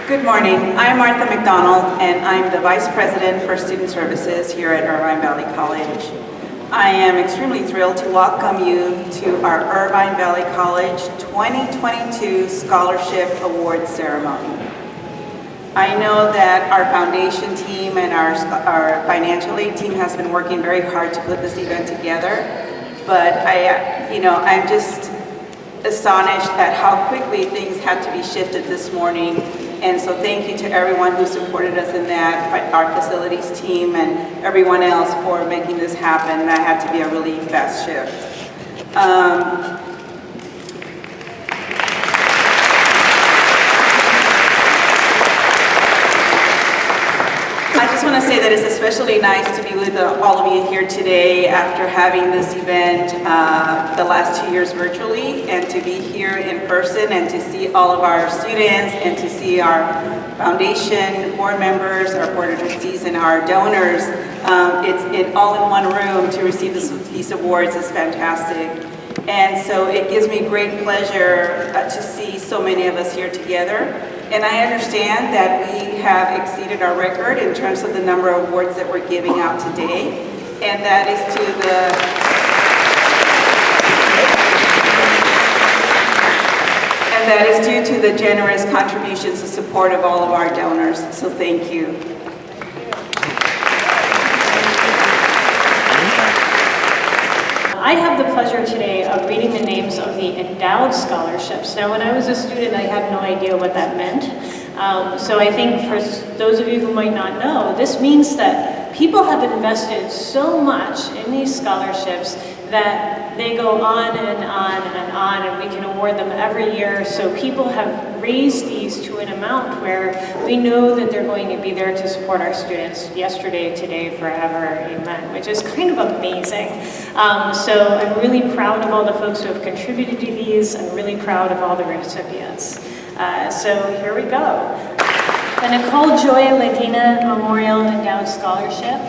Good morning. I'm Martha McDonald, and I'm the Vice President for Student Services here at Irvine Valley College. I am extremely thrilled to welcome you to our Irvine Valley College 2022 Scholarship Awards Ceremony. I know that our foundation team and our financial aid team has been working very hard to put this event together, but I'm just astonished at how quickly things had to be shifted this morning. And so thank you to everyone who supported us in that, our facilities team and everyone else for making this happen. That had to be a really fast shift. I just want to say that it's especially nice to be with all of you here today after having this event the last 2 years virtually, and to be here in person and to see all of our students and to see our foundation board members, our board of trustees, and our donors. It's all in one room to receive these awards is fantastic. And so it gives me great pleasure to see so many of us here together. And I understand that we have exceeded our record in terms of the number of awards that we're giving out today. And that is due to the generous contributions and support of all of our donors. So thank you. I have the pleasure today of reading the names of the endowed scholarships. Now, when I was a student, I had no idea what that meant. So I think for those of you who might not know, this means that people have invested so much in these scholarships that they go on and on and on, and we can award them every year. So people have raised these to an amount where we know that they're going to be there to support our students yesterday, today, forever, amen, which is kind of amazing. So I'm really proud of all the folks who have contributed to these. I'm really proud of all the recipients. So here we go. The Nicole Joy Ledina Memorial Endowed Scholarship.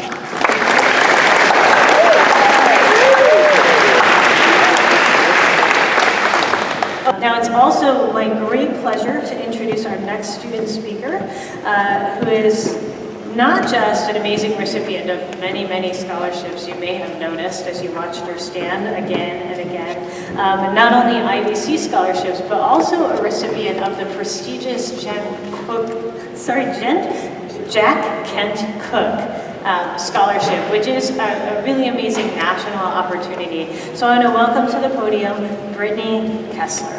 Now, it's also my great pleasure to introduce our next student speaker, who is not just an amazing recipient of many, many scholarships you may have noticed as you watched her stand again and again. Not only IVC scholarships, but also a recipient of the prestigious Jack Kent Cook scholarship, which is a really amazing national opportunity. So I want to welcome to the podium Brittany Kester.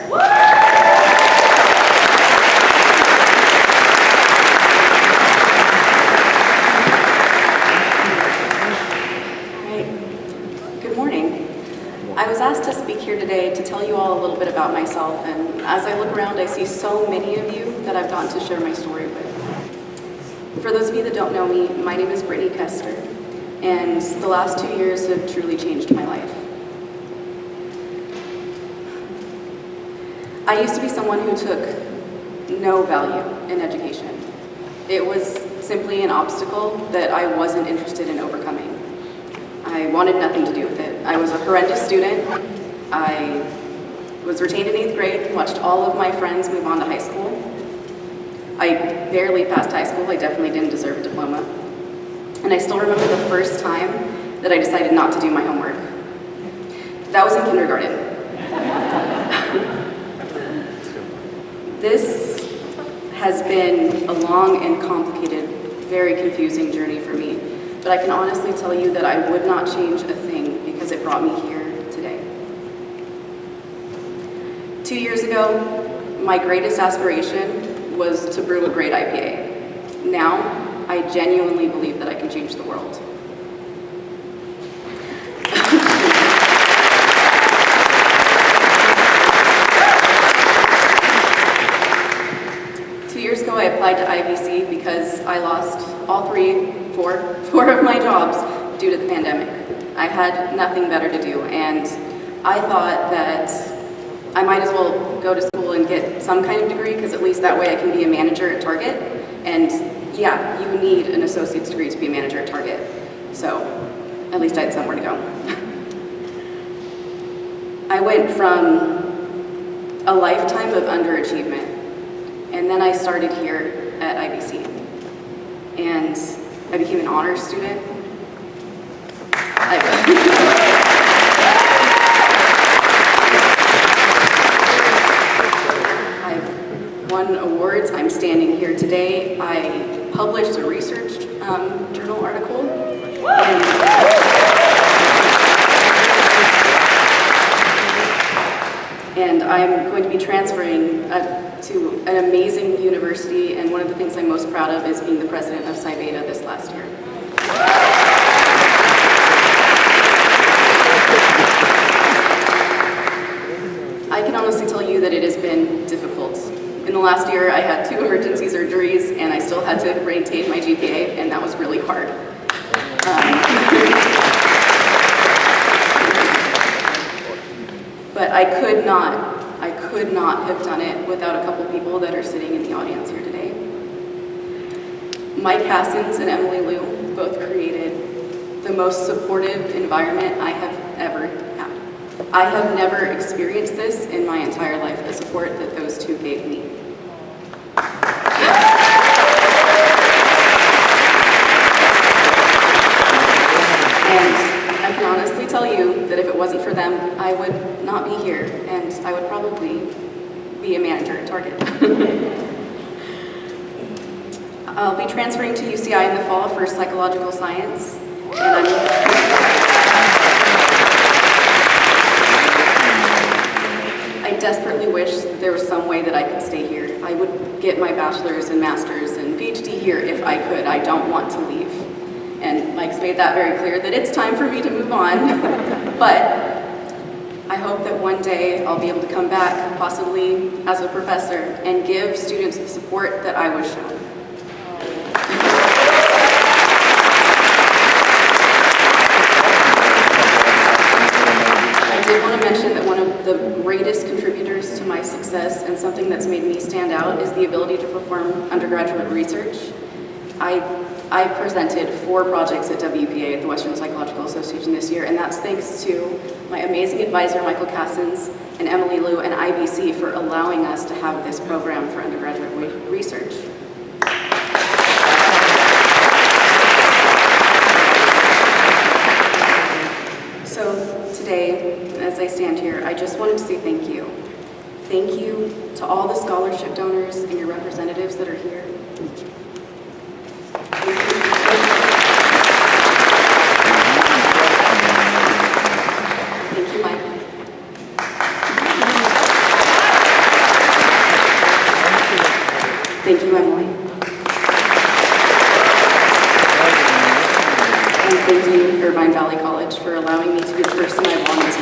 Good morning. I was asked to speak here today to tell you all a little bit about myself, and as I look around, I see so many of you that I've gotten to share my story with. For those of you that don't know me, my name is Brittany Kester, and the last 2 years have truly changed my life. I used to be someone who took no value in education. It was simply an obstacle that I wasn't interested in overcoming. I wanted nothing to do with it. I was a horrendous student. I was retained in 8th grade, watched all of my friends move on to high school. I barely passed high school. I definitely didn't deserve a diploma. And I still remember the first time that I decided not to do my homework. That was in kindergarten. This has been a long and complicated, very confusing journey for me. But I can honestly tell you that I would not change a thing because it brought me here today. 2 years ago, my greatest aspiration was to brew a great IPA. Now, I genuinely believe that I can change the world. 2 years ago, I applied to IVC because I lost four of my jobs due to the pandemic. I had nothing better to do, and I thought that I might as well go to school and get some kind of degree, because at least that way I can be a manager at Target. And yeah, you need an associate's degree to be a manager at Target. So at least I had somewhere to go. I went from a lifetime of underachievement, and then I started here at IVC. And I became an honors student. I've won awards. I'm standing here today. I published a research journal article. And I'm going to be transferring to an amazing university, and one of the things I'm most proud of is being the president of Psi Beta this last year. I can honestly tell you that it has been difficult. In the last year, I had 2 emergency surgeries, and I still had to maintain my GPA, and that was really hard. But I could not have done it without a couple people that are sitting in the audience here today. Mike Hassens and Emily Liu both created the most supportive environment I have ever had. I have never experienced this in my entire life, the support that those two gave me. And I can honestly tell you that if it wasn't for them, I would not be here, and I would probably be a manager at Target. I'll be transferring to UCI in the fall for psychological science, and I desperately wish that there was some way that I could stay here. I would get my bachelor's and master's and PhD here if I could. I don't want to leave. And Mike's made that very clear, that it's time for me to move on. But I hope that one day I'll be able to come back, possibly as a professor, and give students the support that I was shown. I did want to mention that one of the greatest contributors to my success, and something that's made me stand out, is the ability to perform undergraduate research. I presented 4 projects at WPA, at the Western Psychological Association this year, and that's thanks to my amazing advisor, Michael Cassens, and Emily Liu, and IVC for allowing us to have this program for undergraduate research. So today, as I stand here, I just wanted to say thank you. Thank you to all the scholarship donors and your representatives that are here. Thank you, Mike. Thank you, Emily. And thank you, Irvine Valley College, for allowing me to be the person I wanted to